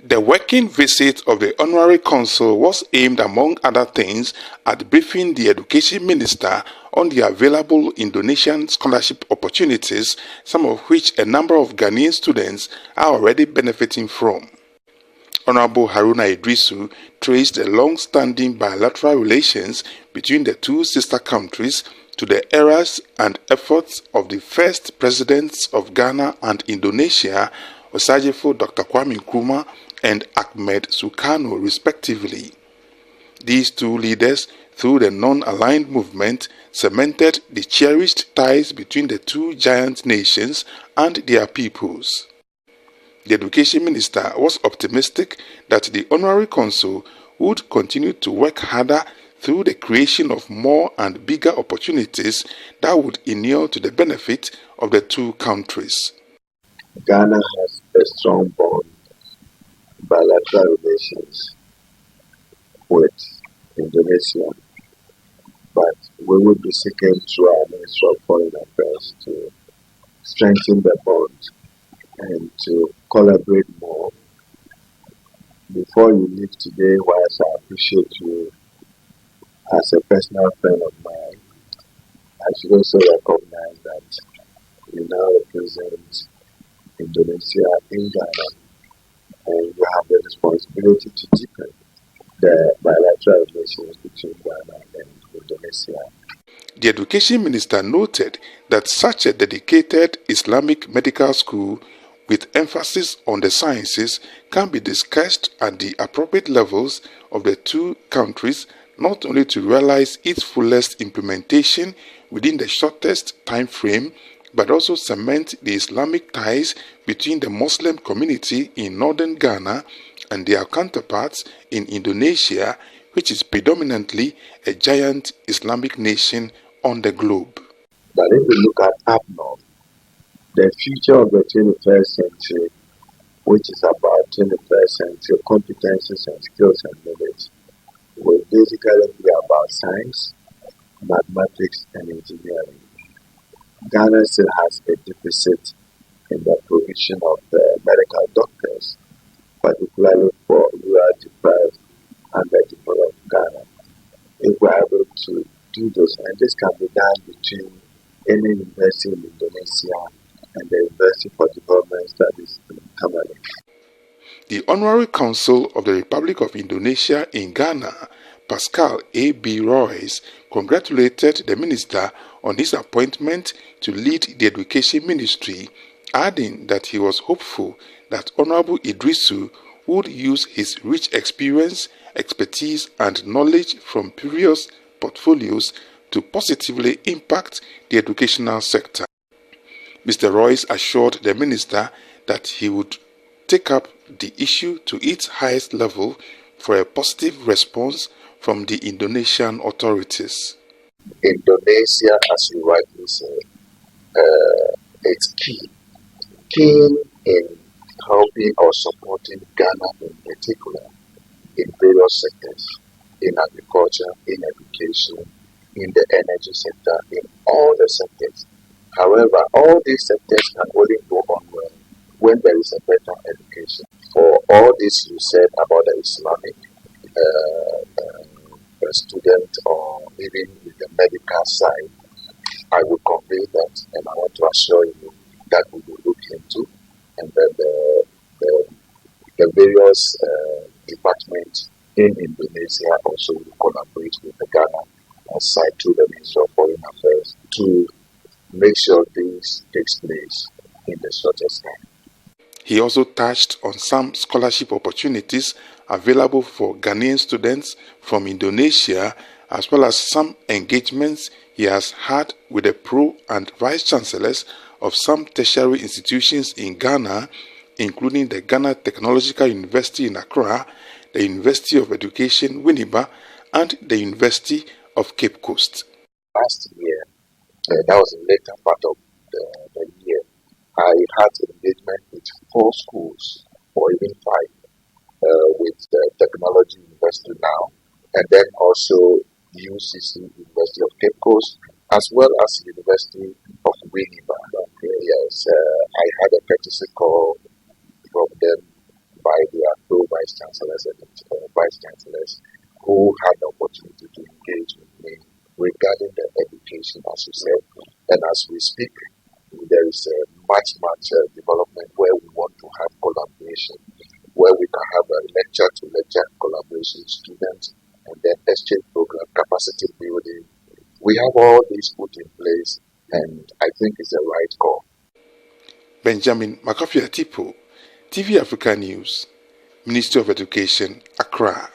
The working visit of the Honorary Consul was aimed, among other things, at briefing the Education Minister on the available Indonesian scholarship opportunities, some of which a number of Ghanaian students are already benefiting from. Honorable Haruna Iddrisu traced the long-standing bilateral relations between the two sister countries to the eras and efforts of the first presidents of Ghana and Indonesia, Osajifo Dr. Kwame Nkrumah and Ahmed Sukarno, respectively. These two leaders, through the non-aligned movement, cemented the cherished ties between the two giant nations and their peoples. The Education Minister was optimistic that the Honorary Consul would continue to work harder through the creation of more and bigger opportunities that would inure to the benefit of the two countries. Ghana has a strong bond, bilateral relations with Indonesia, but we will be seeking through our Ministry of Foreign Affairs to strengthen the bond and to collaborate more. Before you leave today, whilst I appreciate you as a personal friend of mine, I should also recognize that you now represent Indonesia in Ghana, and you have the responsibility to deepen the bilateral relations between Ghana and Indonesia. The Education Minister noted that such a dedicated Islamic medical school with emphasis on the sciences can be discussed at the appropriate levels of the two countries, not only to realize its fullest implementation within the shortest time frame, but also cement the Islamic ties between the Muslim community in northern Ghana and their counterparts in Indonesia, which is predominantly a giant Islamic nation on the globe. But if we look at up north, the future of the 21st century, which is about 21st century competencies and skills and knowledge, will basically be about science, mathematics, and engineering. Ghana still has a deficit in the provision of the medical doctors, particularly for rural deprived and underdeveloped Ghana. If we are able to do this, and this can be done between any university in Indonesia and the University for Development Studies in Tamale. The Honorary Consul of the Republic of Indonesia in Ghana, Paskal A.B. Rois, congratulated the minister on his appointment to lead the Education Ministry, adding that he was hopeful that Honorable Iddrisu would use his rich experience, expertise, and knowledge from previous portfolios to positively impact the educational sector. Mr. Rois assured the minister that he would take up the issue to its highest level for a positive response from the Indonesian authorities. Indonesia, as you rightly say, is keen in helping or supporting Ghana in particular in various sectors, in agriculture, in education, in the energy sector, in all the sectors. However, all these sectors can only go on well when there is a better education. For all this you said about the Islamic student or even with the medical side, I will convey that, and I want to assure you that we will look into, and that the various departments in Indonesia also will collaborate with the Ghana side through the Ministry of Foreign Affairs to make sure this takes place in the shortest time. He also touched on some scholarship opportunities available for Ghanaian students from Indonesia, as well as some engagements he has had with the pro and vice chancellors of some tertiary institutions in Ghana, including the Ghana Technological University in Accra, the University of Education Winneba, and the University of Cape Coast. Last year, that was the later part of the year, I had engagement with 4 schools, or even 5, with the Technology University now, and then also UCC, University of Cape Coast, as well as University of Winneba. Yes, I had a courtesy call from them by their pro vice chancellors and vice chancellors who had the opportunity to engage with me regarding the education, as you said. And as we speak, there is much development where we want to have collaboration, where we can have a lecture-to-lecture collaboration, students, and then exchange program, capacity building. We have all these put in place, and I think it's the right call. Benjamin Makafui Attipoe, TV Africa News, Ministry of Education, Accra.